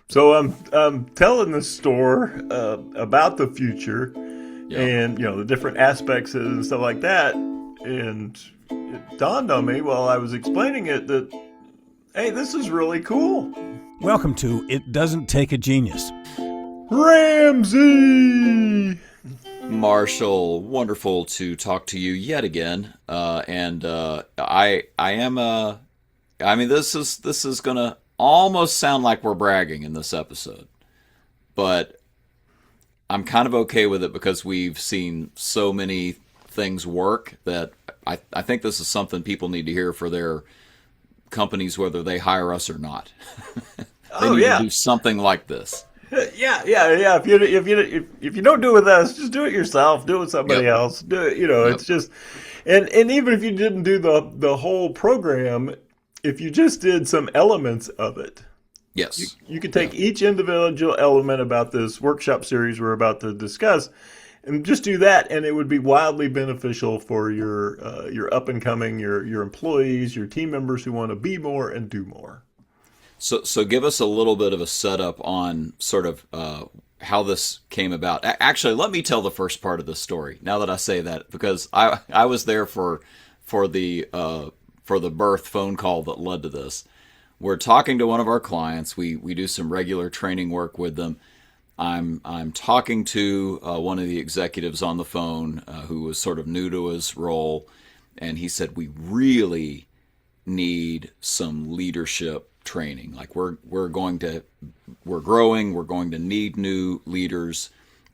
So I'm telling the store about the future, Yeah. and the different aspects and stuff like that. And it dawned on me while I was explaining it that, hey, this is really cool. Welcome to It Doesn't Take a Genius. Ramsey. Marshall, wonderful to talk to you yet again. I am I mean this is gonna almost sound like we're bragging in this episode, but I'm kind of okay with it because we've seen so many things work that I think this is something people need to hear for their companies, whether they hire us or not. They Oh need to yeah, do something like this. yeah. If you don't do it with us, just do it yourself. Do it with somebody Yep. else. Do it. Yep. It's just, and even if you didn't do the whole program, if you just did some elements of it, Yes. you could Yeah. take each individual element about this workshop series we're about to discuss, and just do that, and it would be wildly beneficial for your up and coming your employees, your team members who want to be more and do more. So give us a little bit of a setup on sort of how this came about. Actually, let me tell the first part of the story. Now that I say that, because I was there for the birth phone call that led to this. We're talking to one of our clients. We do some regular training work with them. I'm talking to one of the executives on the phone who was sort of new to his role, and he said we really need some leadership training. Like we're growing, we're going to need new leaders,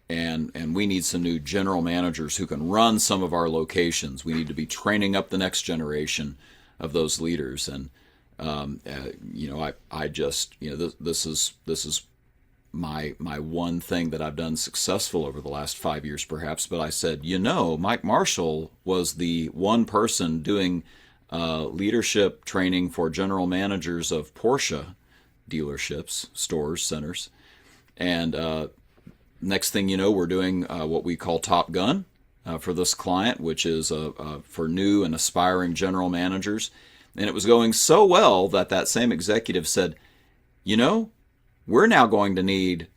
and we need some new general managers who can run some of our locations. We need to be training up the next generation of those leaders. And I just this is my one thing that I've done successful over the last 5 years, perhaps. But I said, Mike Marshall was the one person doing leadership training for general managers of Porsche dealerships, stores, centers. And next thing you know, we're doing what we call Top Gun for this client, which is for new and aspiring general managers. And it was going so well that that same executive said, you know, we're now going to need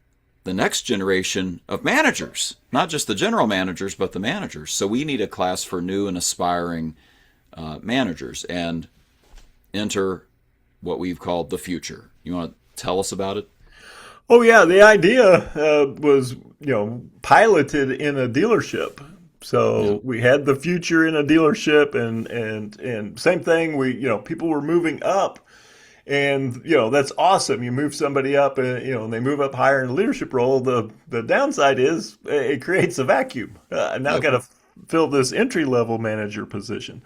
the next generation of managers, not just the general managers, but the managers. So we need a class for new and aspiring managers, and enter what we've called the future. You want to tell us about it? Oh yeah, the idea was piloted in a dealership. Yeah. So we had the future in a dealership, and same thing. People were moving up, and that's awesome. You move somebody up, and they move up higher in the leadership role. The downside is it creates a vacuum. I now Yep. got to fill this entry level manager position.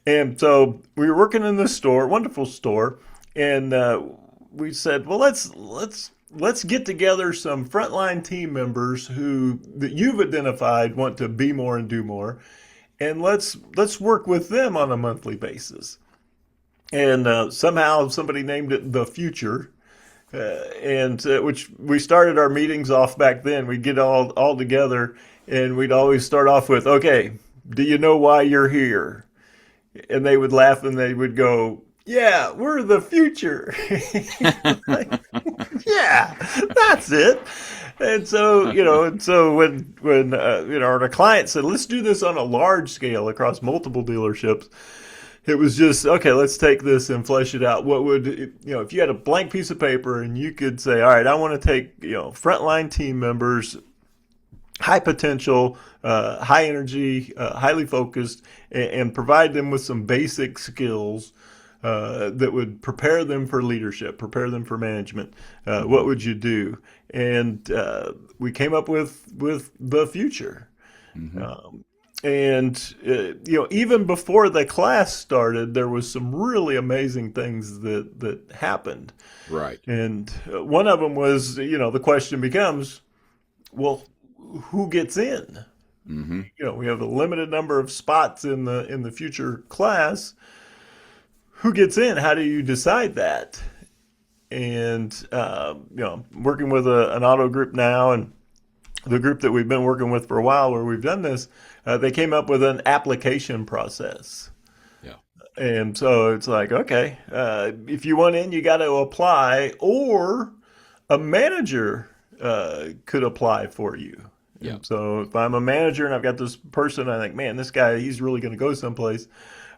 And so we were working in this store, wonderful store, and we said, well, let's get together some frontline team members who that you've identified want to be more and do more, and let's work with them on a monthly basis. And somehow somebody named it the future, and which we started our meetings off back then. We'd get all together, and we'd always start off with, okay, do you know why you're here? And they would laugh and they would go, yeah, we're the future. Like, yeah, that's it. And so, when our client said, let's do this on a large scale across multiple dealerships, it was just, okay, let's take this and flesh it out. What would, if you had a blank piece of paper and you could say, all right, I want to take, frontline team members, high potential, high energy, highly focused, and provide them with some basic skills that would prepare them for leadership, prepare them for management. What would you do? And we came up with the future. Mm-hmm. And even before the class started, there was some really amazing things that happened. Right. And one of them was, the question becomes, well, who gets in? Mm-hmm. We have a limited number of spots in the future class. Who gets in? How do you decide that? And working with an auto group now, and the group that we've been working with for a while, where we've done this, they came up with an application process. Yeah. And so it's like, okay, if you want in, you got to apply, or a manager could apply for you. Yeah. And so if I'm a manager and I've got this person, I think, man, this guy, he's really going to go someplace.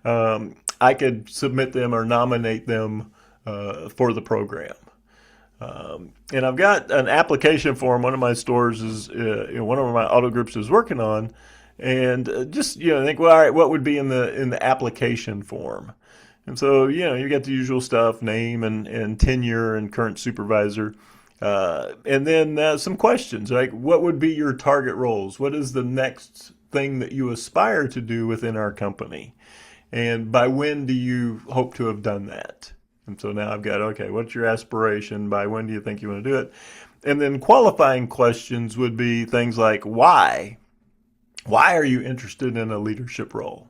I could submit them or nominate them for the program. And I've got an application form. One of my stores is, one of my auto groups is working on, and just think, well, all right, what would be in the application form? And so you got the usual stuff: name and tenure and current supervisor, and then some questions like, what would be your target roles? What is the next thing that you aspire to do within our company? And by when do you hope to have done that? And so now I've got, okay, what's your aspiration? By when do you think you want to do it? And then qualifying questions would be things like, why? Why are you interested in a leadership role?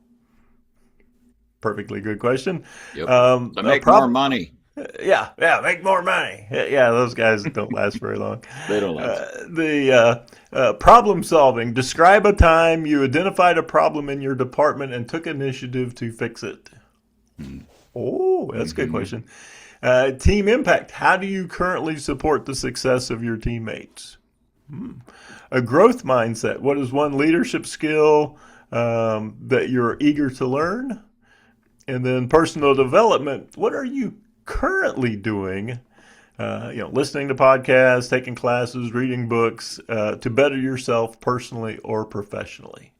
Perfectly good question. Yep. To make more money. Yeah, make more money. Yeah, those guys don't last very long. They don't last. Problem solving. Describe a time you identified a problem in your department and took initiative to fix it. Oh, that's a good question. Team impact. How do you currently support the success of your teammates? A growth mindset. What is one leadership skill that you're eager to learn? And then personal development. What are you currently doing? Listening to podcasts, taking classes, reading books to better yourself personally or professionally.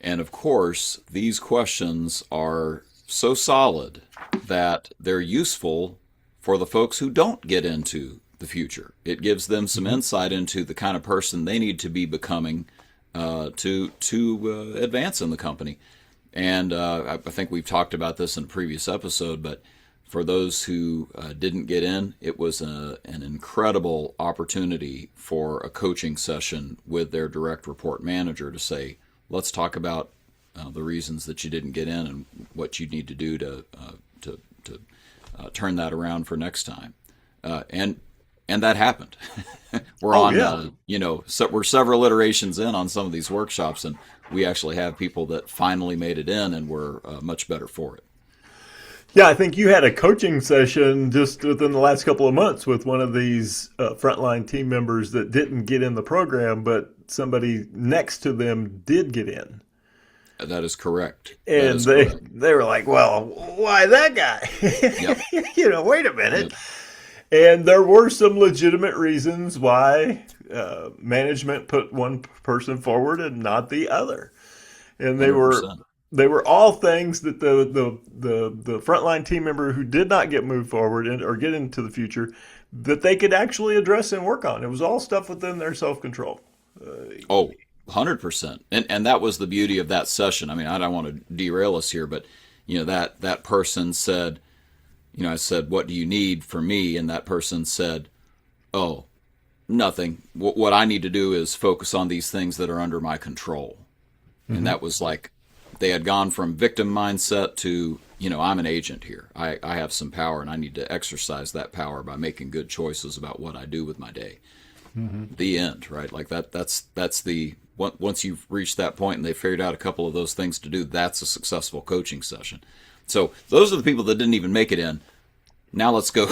And of course, these questions are so solid that they're useful for the folks who don't get into the future. It gives them some insight into the kind of person they need to be becoming to advance in the company. And I think we've talked about this in a previous episode, but for those who didn't get in, it was an incredible opportunity for a coaching session with their direct report manager to say, let's talk about the reasons that you didn't get in and what you need to do to turn that around for next time. And that happened. We're several iterations in on some of these workshops, and we actually have people that finally made it in and were much better for it. Yeah, I think you had a coaching session just within the last couple of months with one of these frontline team members that didn't get in the program, but somebody next to them did get in. That is correct. And they were like, well, why that guy? Yep. Wait a minute. Yep. And there were some legitimate reasons why management put one person forward and not the other. And they 100%. were all things that the frontline team member who did not get moved forward or get into the future, that they could actually address and work on. It was all stuff within their self-control. 100%. And that was the beauty of that session. I mean, I don't want to derail us here, but that person said, I said, what do you need from me? And that person said, oh, nothing. What I need to do is focus on these things that are under my control. Mm-hmm. And that was like, they had gone from victim mindset to, I'm an agent here. I have some power and I need to exercise that power by making good choices about what I do with my day. Mm-hmm. The end, right? Like that's the, once you've reached that point and they figured out a couple of those things to do, that's a successful coaching session. So those are the people that didn't even make it in. Now let's go.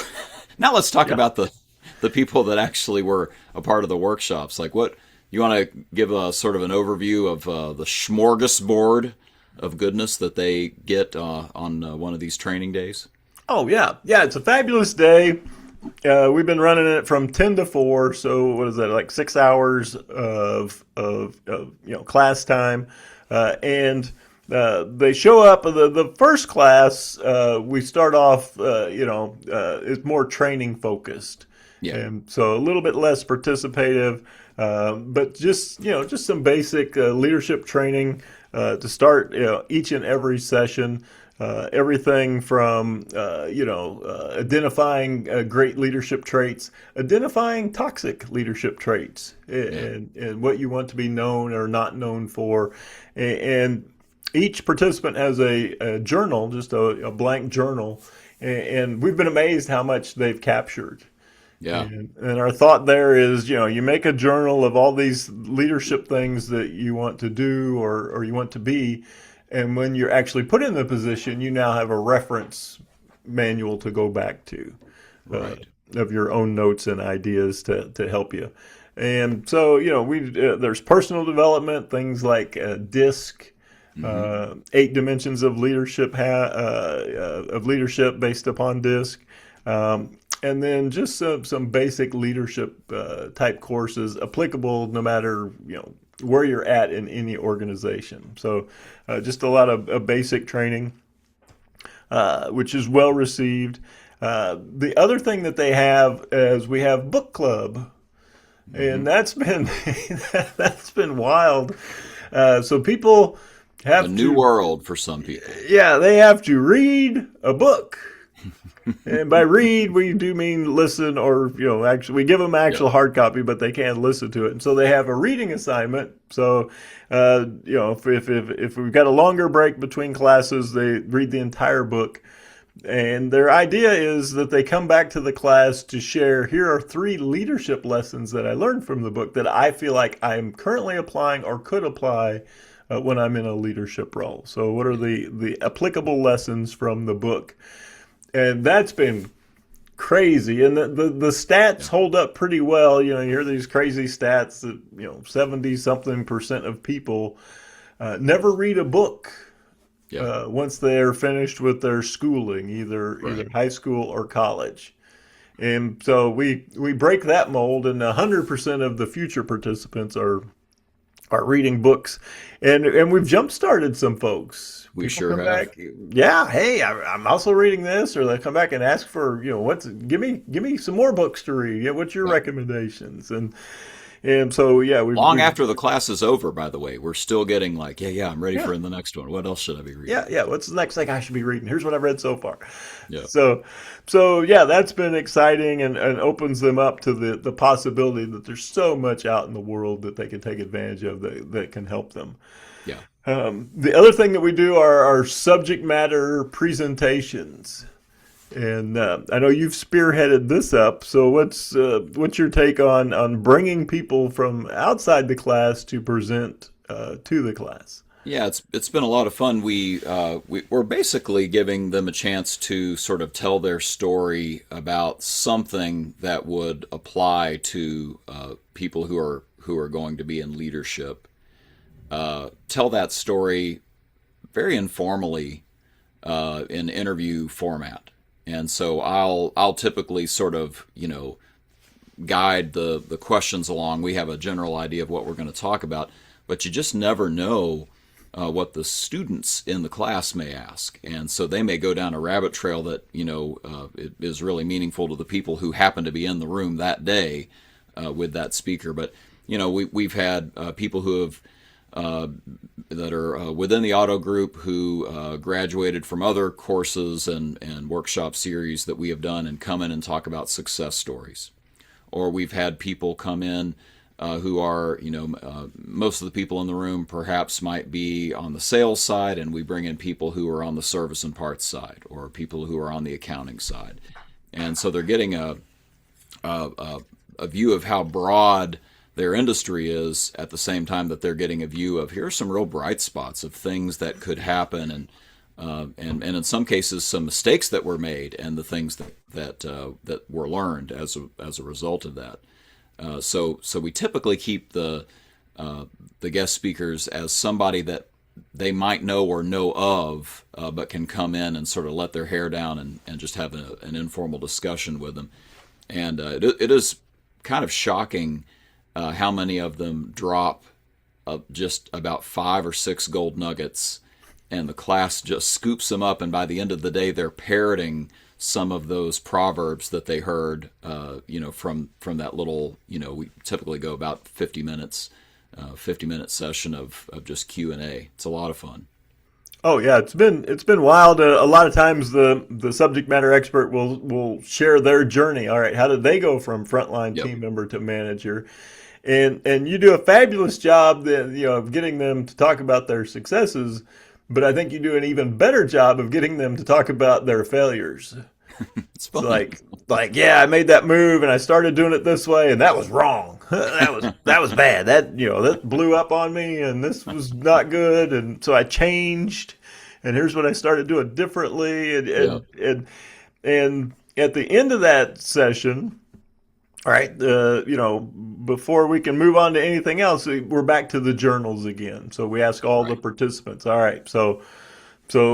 Now let's talk about the people that actually were a part of the workshops. Like, what you want to give a sort of an overview of the smorgasbord of goodness that they get on one of these training days? Oh yeah, it's a fabulous day. We've been running it from 10 to 4. So what is that? Like 6 hours of class time, and they show up. The first class, we start off, it's more training focused. Yeah. And so a little bit less participative, but just some basic leadership training to start each and every session. Everything from identifying great leadership traits, identifying toxic leadership traits, and what you want to be known or not known for, and each participant has a journal, just a blank journal, and we've been amazed how much they've captured. Yeah. And our thought there is, you make a journal of all these leadership things that you want to do or you want to be. And when you're actually put in the position, you now have a reference manual to go back to. Right. of your own notes and ideas to help you. And so, we there's personal development, things like DISC, eight dimensions of leadership, of leadership based upon DISC. And then just some basic leadership type courses applicable no matter where you're at in any organization. So just a lot of basic training, which is well received. The other thing that they have is we have book club, and that's been that's been wild. So people have A new world for some people. yeah, they have to read a book. And by read, we do mean listen, or actually, we give them actual hard copy, but they can listen to it. And so they have a reading assignment. So, if we've got a longer break between classes, they read the entire book. And their idea is that they come back to the class to share, here are 3 leadership lessons that I learned from the book that I feel like I'm currently applying or could apply when I'm in a leadership role. So what are the applicable lessons from the book? And that's been crazy. And the stats hold up pretty well. You hear these crazy stats that, 70-something% of people never read a book once they're finished with their schooling, either high school or college. And so we break that mold, and 100% of the future participants are reading books, and we've jump started some folks. We People sure come have. back, yeah. Hey, I'm also reading this, or they come back and ask for give me some more books to read. Yeah, what's your recommendations? And so Long after the class is over, by the way, we're still getting like, I'm ready for the next one. What else should I be reading? yeah. What's the next thing I should be reading? Here's what I've read so far. Yeah. So that's been exciting and opens them up to the possibility that there's so much out in the world that they can take advantage of that can help them. Yeah. The other thing that we do are our subject matter presentations. And I know you've spearheaded this up. So what's your take on bringing people from outside the class to present to the class? Yeah, it's been a lot of fun. We're basically giving them a chance to sort of tell their story about something that would apply to people who are going to be in leadership. Tell that story very informally in interview format. And so I'll typically sort of, guide the questions along. We have a general idea of what we're going to talk about, but you just never know what the students in the class may ask. And so they may go down a rabbit trail that, it is really meaningful to the people who happen to be in the room that day with that speaker. But, we've had people who have that are within the auto group who graduated from other courses and workshop series that we have done and come in and talk about success stories. Or we've had people come in who are, most of the people in the room perhaps might be on the sales side, and we bring in people who are on the service and parts side, or people who are on the accounting side. And so they're getting a view of how broad their industry is, at the same time that they're getting a view of, here are some real bright spots of things that could happen, and in some cases some mistakes that were made, and the things that were learned as a result of that. So we typically keep the guest speakers as somebody that they might know or know of, but can come in and sort of let their hair down and just have an informal discussion with them. And it is kind of shocking how many of them drop just about 5 or 6 gold nuggets, and the class just scoops them up, and by the end of the day they're parroting some of those proverbs that they heard from that little, we typically go about 50 minutes, 50-minute session of just Q&A. It's a lot of fun. Oh yeah, it's been wild. A lot of times the subject matter expert will share their journey. All right, how did they go from frontline team member to manager? And you do a fabulous job of getting them to talk about their successes, but I think you do an even better job of getting them to talk about their failures. It's fun. I made that move and I started doing it this way, and that was wrong. that was bad. That blew up on me, and this was not good, and so I changed, and here's what I started doing differently, and at the end of that session, all right, before we can move on to anything else, we're back to the journals again. So we ask all the Right. participants, all right, so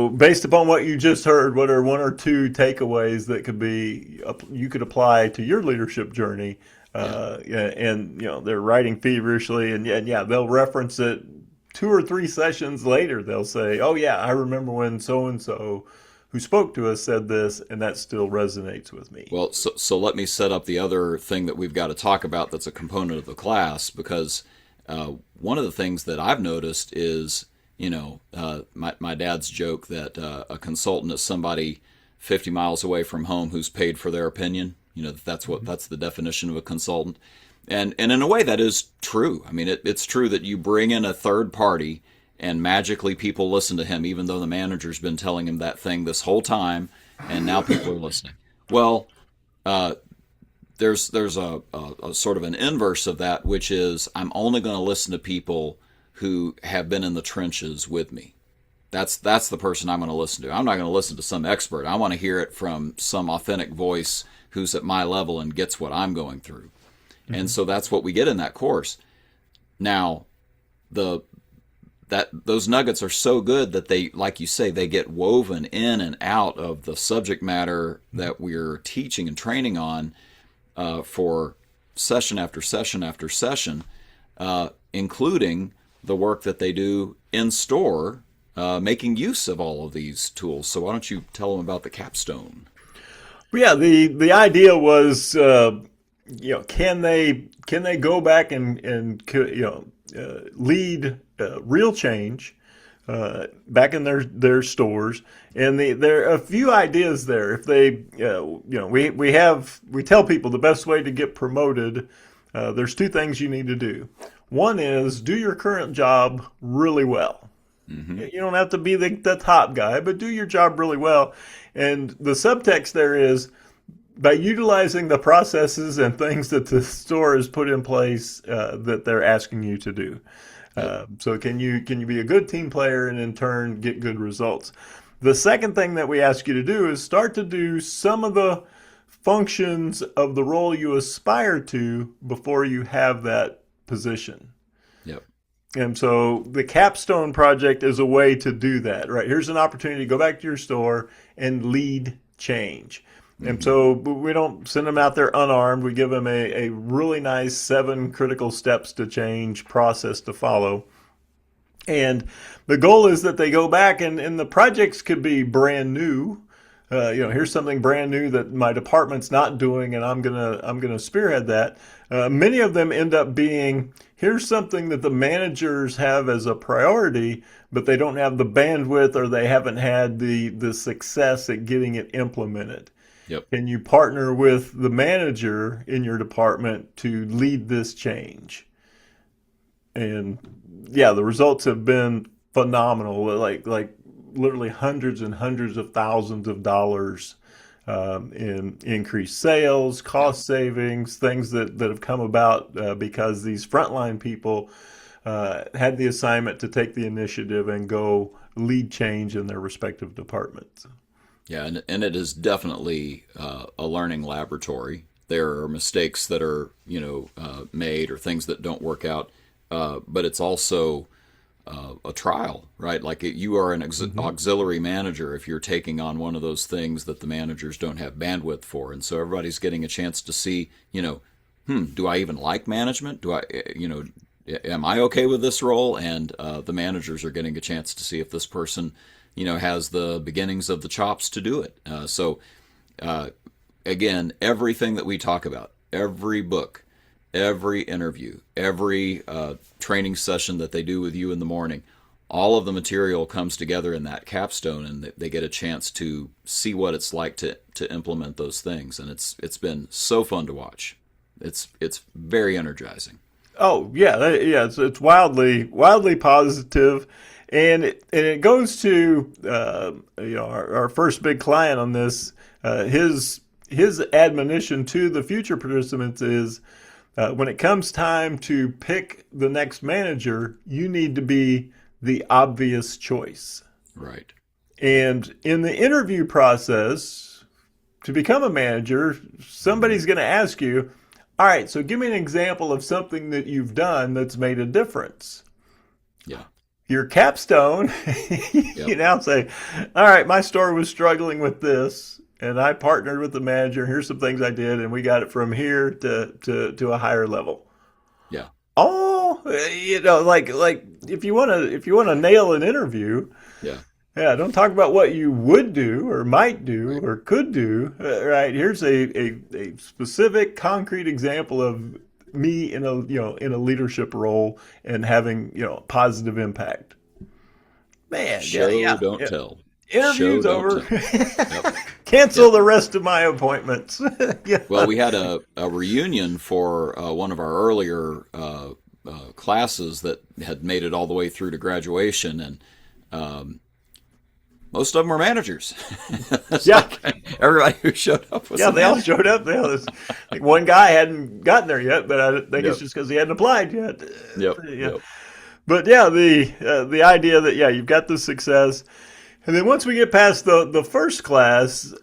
based upon what you just heard, what are one or two takeaways that could be you could apply to your leadership journey? Yeah. Yeah, and they're writing feverishly, and yeah, they'll reference it 2 or 3 sessions later. They'll say, "Oh yeah, I remember when so and so who spoke to us said this, and that still resonates with me." Well, so let me set up the other thing that we've got to talk about that's a component of the class, because one of the things that I've noticed is, my dad's joke that a consultant is somebody 50 miles away from home who's paid for their opinion. That's the definition of a consultant. And in a way, that is true. I mean, it's true that you bring in a third party and magically people listen to him, even though the manager's been telling him that thing this whole time, and now people are listening. Well, there's a sort of an inverse of that, which is I'm only going to listen to people who have been in the trenches with me. That's the person I'm going to listen to. I'm not going to listen to some expert. I want to hear it from some authentic voice who's at my level and gets what I'm going through. Mm-hmm. And so that's what we get in that course. Now, those nuggets are so good that they, like you say, they get woven in and out of the subject matter that we're teaching and training on for session after session after session, including the work that they do in store, making use of all of these tools. So why don't you tell them about the capstone? Yeah, the idea was, can they go back and lead real change back in their stores? And there are a few ideas there. If they, we tell people the best way to get promoted. There's 2 things you need to do. One is do your current job really well. Mm-hmm. You don't have to be the top guy, but do your job really well. And the subtext there is by utilizing the processes and things that the store has put in place that they're asking you to do. So can you be a good team player and in turn get good results? The second thing that we ask you to do is start to do some of the functions of the role you aspire to before you have that position. Yep. And so the Capstone Project is a way to do that, right? Here's an opportunity to go back to your store and lead change. Mm-hmm. And so we don't send them out there unarmed. We give them a really nice 7 critical steps to change process to follow. And the goal is that they go back and the projects could be brand new. Here's something brand new that my department's not doing, and I'm gonna spearhead that. Many of them end up being, here's something that the managers have as a priority, but they don't have the bandwidth or they haven't had the success at getting it implemented. Yep. Can you partner with the manager in your department to lead this change? And yeah, the results have been phenomenal. Like literally hundreds and hundreds of thousands of dollars in increased sales, cost savings, things that have come about because these frontline people had the assignment to take the initiative and go lead change in their respective departments. Yeah, and it is definitely a learning laboratory. There are mistakes that are made or things that don't work out, but it's also a trial, right? Like you are an auxiliary manager if you're taking on one of those things that the managers don't have bandwidth for, and so everybody's getting a chance to see, do I even like management? Am I okay with this role? And the managers are getting a chance to see if this person has the beginnings of the chops to do it. Again, everything that we talk about, every book, every interview, every training session that they do with you in the morning, all of the material comes together in that capstone, and they get a chance to see what it's like to implement those things. And it's been so fun to watch. It's very energizing. Oh yeah, it's wildly positive. And it goes to our first big client on this. His admonition to the future participants is when it comes time to pick the next manager, you need to be the obvious choice. Right. And in the interview process, to become a manager, somebody's going to ask you, all right, so give me an example of something that you've done that's made a difference. Yeah. Your capstone, Yep. you now say, all right, my store was struggling with this, and I partnered with the manager. Here's some things I did, and we got it from here to a higher level. Yeah. Oh, like if you want to nail an interview, Yeah. yeah, don't talk about what you would do or might do Right. or could do. Right, here's a specific, concrete example of me in a leadership role and having positive impact. Man, yeah, Show, yeah, don't yeah. tell. Show, Interviews don't over. tell. Yep. Cancel Yep. the rest of my appointments. Yeah. Well, we had a reunion for one of our earlier classes that had made it all the way through to graduation, and most of them were managers. It's Yeah. like everybody who showed up was Yeah, a they all manager. showed up. Like one guy hadn't gotten there yet, but I think it's Yep. just because he hadn't applied yet. Yep. Yeah. Yep. But yeah, the idea that you've got the success, and then once we get past the first class,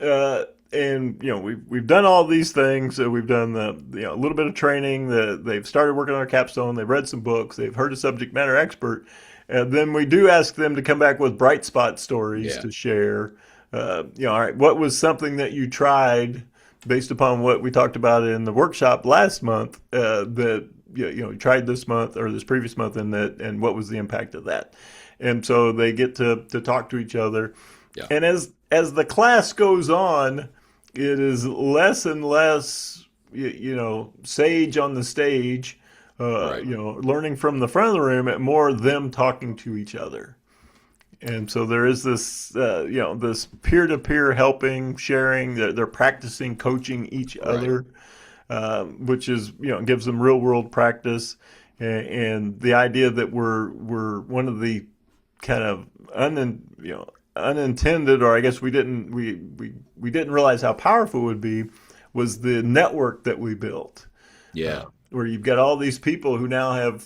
and we've done all these things. So we've done a little bit of training. They've started working on a capstone. They've read some books. They've heard a subject matter expert. And then we do ask them to come back with bright spot stories Yeah. to share. All right, what was something that you tried based upon what we talked about in the workshop last month that you tried this month or this previous month, and what was the impact of that? And so they get to talk to each other. Yeah. And as the class goes on, it is less and less sage on the stage. Right. Learning from the front of the room, and more them talking to each other. And so there is this, this peer-to-peer helping, sharing. They're practicing coaching each other, which is, gives them real-world practice. And the idea that we're one of the kind of unintended, or I guess we didn't realize how powerful it would be, was the network that we built. Yeah. Where you've got all these people who now have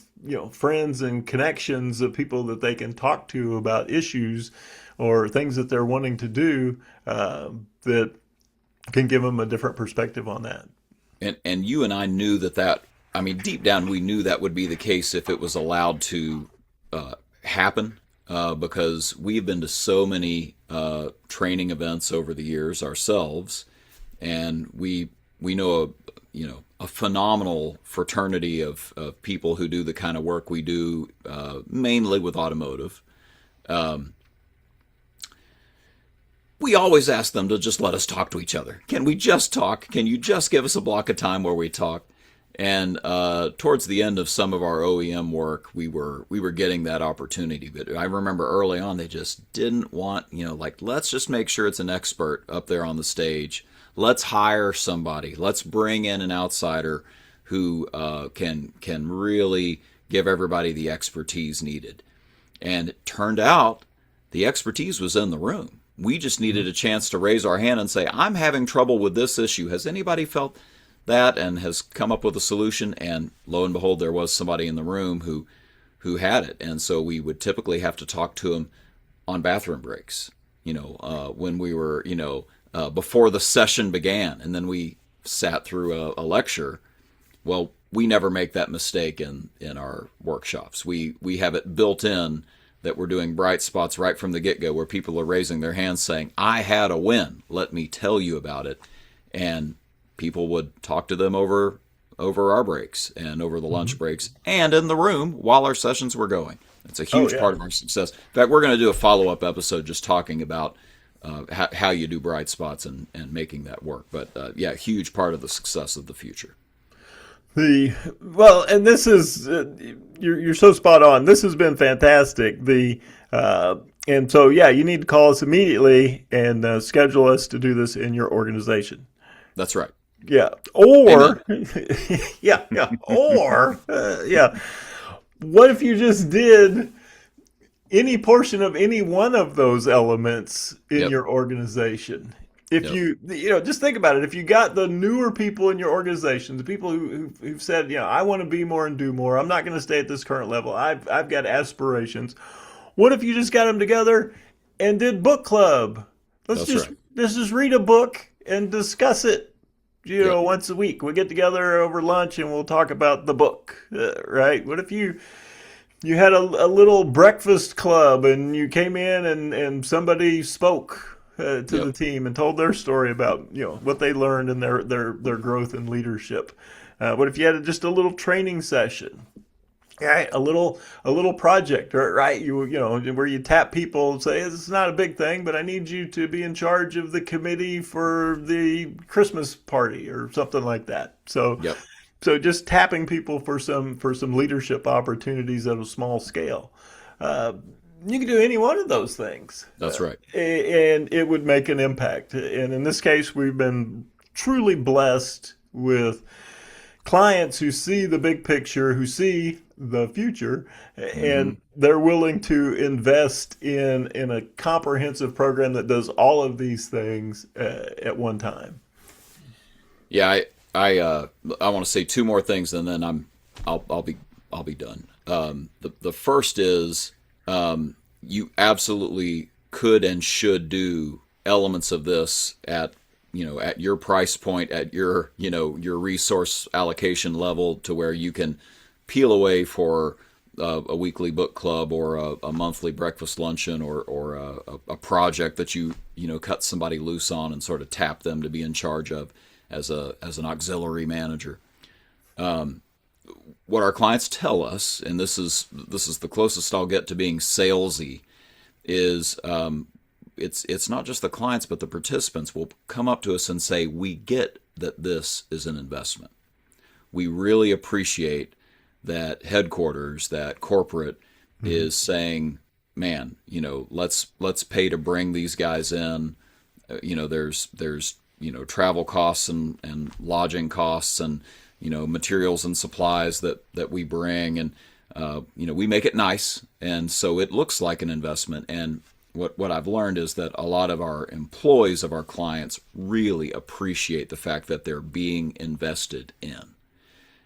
friends and connections of people that they can talk to about issues or things that they're wanting to do that can give them a different perspective on that. And you and I knew that I mean, deep down we knew that would be the case if it was allowed to happen, because we've been to so many training events over the years ourselves, and we know a phenomenal fraternity of people who do the kind of work we do, mainly with automotive. We always ask them to just let us talk to each other. Can we just talk? Can you just give us a block of time where we talk? And towards the end of some of our OEM work, we were getting that opportunity. But I remember early on, they just didn't want, let's just make sure it's an expert up there on the stage. Let's hire somebody. Let's bring in an outsider who can really give everybody the expertise needed. And it turned out the expertise was in the room. We just needed a chance to raise our hand and say, I'm having trouble with this issue. Has anybody felt that and has come up with a solution? And lo and behold, there was somebody in the room who had it. And so we would typically have to talk to them on bathroom breaks, when we were, before the session began, and then we sat through a lecture. Well, we never make that mistake in our workshops. We have it built in that we're doing bright spots right from the get-go, where people are raising their hands saying, I had a win, let me tell you about it. And people would talk to them over our breaks and over the lunch breaks and in the room while our sessions were going. It's a huge part of our success. In fact, we're going to do a follow-up episode just talking about how you do bright spots and making that work. But huge part of the success of the future. And this is you're so spot on. This has been fantastic. And so you need to call us immediately and schedule us to do this in your organization. That's right. Yeah. Or Or what if you just did any portion of any one of those elements in your organization? If you just think about it. If you got the newer people in your organization, the people who've said, I want to be more and do more. I'm not going to stay at this current level. I've got aspirations. What if you just got them together and did book club? Let's just read a book and discuss it. Yep. Once a week we get together over lunch and we'll talk about the book, right? What if you had a little breakfast club and you came in and somebody spoke to the Yep. team and told their story about what they learned in their growth and leadership. What if you had just a little training session? Right, a little project, right? Where you tap people and say, "This is not a big thing, but I need you to be in charge of the committee for the Christmas party or something like that." So, Yep. so just tapping people for some leadership opportunities at a small scale. Uh, you can do any one of those things, That's right. and it would make an impact. And in this case, we've been truly blessed with clients who see the big picture, who see the future, and Hmm. they're willing to invest in a comprehensive program that does all of these things at one time. Yeah, I want to say two more things, and then I'll be done. The first is you absolutely could and should do elements of this at your price point, at your resource allocation level, to where you can peel away for a weekly book club or a monthly breakfast luncheon or a project that you cut somebody loose on and sort of tap them to be in charge of as an auxiliary manager. What our clients tell us, and this is the closest I'll get to being salesy, is it's not just the clients, but the participants will come up to us and say, "We get that this is an investment. We really appreciate that headquarters, that corporate is saying, man, let's pay to bring these guys in. There's travel costs and lodging costs and materials and supplies that we bring, and we make it nice, and so it looks like an investment." And what I've learned is that a lot of our employees of our clients really appreciate the fact that they're being invested in.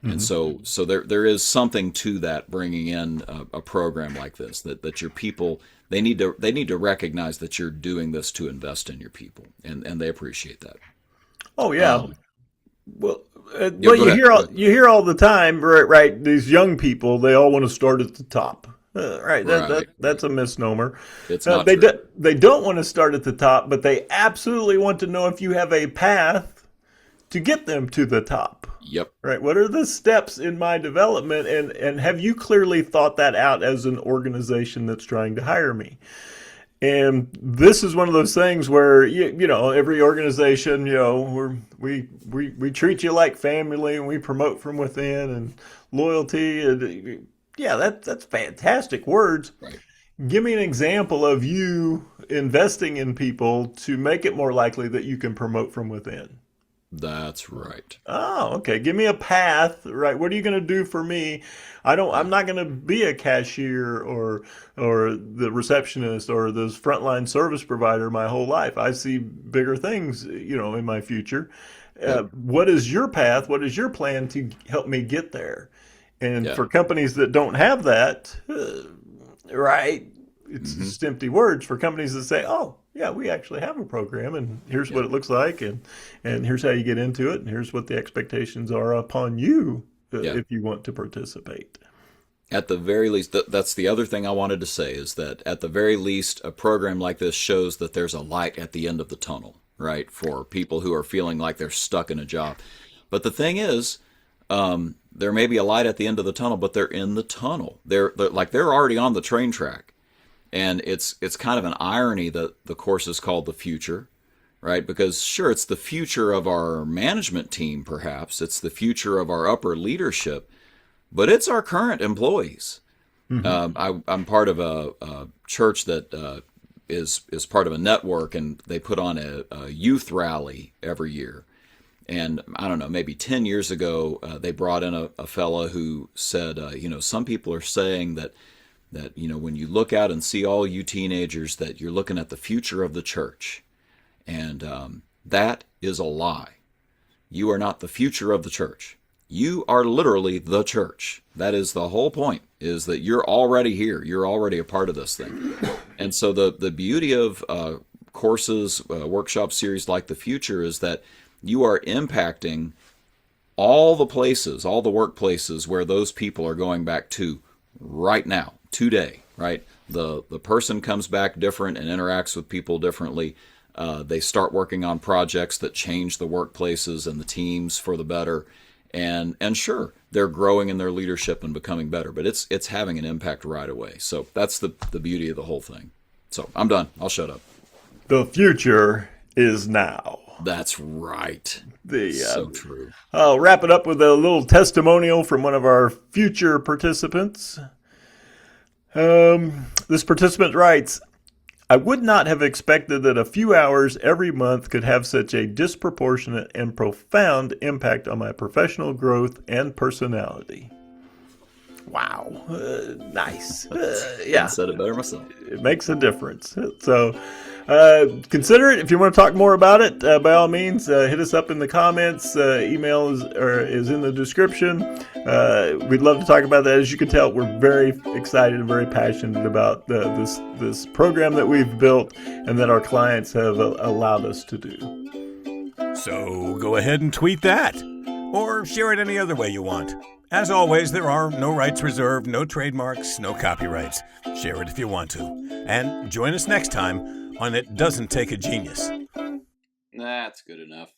And so there is something to that, bringing in a program like this, that your people, they need to recognize that you're doing this to invest in your people, and they appreciate that. Oh yeah. Um, Well, yeah, well, go you ahead. hear Go all, ahead. you hear all the time, right? Right. These young people, they all want to start at the top. Right. Right, That's right. a misnomer. It's not They true. do, they don't want to start at the top, but they absolutely want to know if you have a path to get them to the top. Yep. Right. What are the steps in my development, and have you clearly thought that out as an organization that's trying to hire me? And this is one of those things where every organization, we treat you like family, and we promote from within, and loyalty, and yeah, that's fantastic words. Right. Give me an example of you investing in people to make it more likely that you can promote from within. That's right. Oh, okay. Give me a path, right? What are you going to do for me? I'm Yeah. not going to be a cashier or the receptionist or this frontline service provider my whole life. I see bigger things, in my future. Yep. What is your path? What is your plan to help me get there? And Yeah. for companies that don't have that, right? It's Hmm. just empty words. For companies that say, "Oh, yeah, we actually have a program, and here's what Yep. it looks like, and here's how you get into it, and here's what the expectations are upon you Yeah. if you want to participate." At the very least, that's the other thing I wanted to say, is that at the very least, a program like this shows that there's a light at the end of the tunnel, right? For people who are feeling like they're stuck in a job. But the thing is, there may be a light at the end of the tunnel, but they're in the tunnel. They're already on the train track. And it's kind of an irony that the course is called The Future, right? Because sure, it's the future of our management team, perhaps. It's the future of our upper leadership, but it's our current employees. Hmm. I'm part of a church that is part of a network, and they put on a youth rally every year. And I don't know, maybe 10 years ago, they brought in a fella who said, some people are saying that when you look out and see all you teenagers, that you're looking at the future of the church. And that is a lie. You are not the future of the church. You are literally the church. That is the whole point, is that you're already here. You're already a part of this thing. And so the beauty of courses, workshop series like the future is that you are impacting all the places, all the workplaces where those people are going back to right now, today, right? The person comes back different and interacts with people differently. They start working on projects that change the workplaces and the teams for the better. And sure, they're growing in their leadership and becoming better, but it's having an impact right away. So that's the beauty of the whole thing. So I'm done. I'll shut up. The future is now. That's right. So true. I'll wrap it up with a little testimonial from one of our future participants. This participant writes, I would not have expected that a few hours every month could have such a disproportionate and profound impact on my professional growth and personality. Wow. Nice. Yeah. I said it better myself. It makes a difference. So consider it. If you want to talk more about it, by all means, hit us up in the comments. Email is in the description. We'd love to talk about that. As you can tell, we're very excited and very passionate about this program that we've built and that our clients have allowed us to do. So go ahead and tweet that, or share it any other way you want. As always, there are no rights reserved, no trademarks, no copyrights. Share it if you want to. And join us next time on It Doesn't Take a Genius. That's good enough.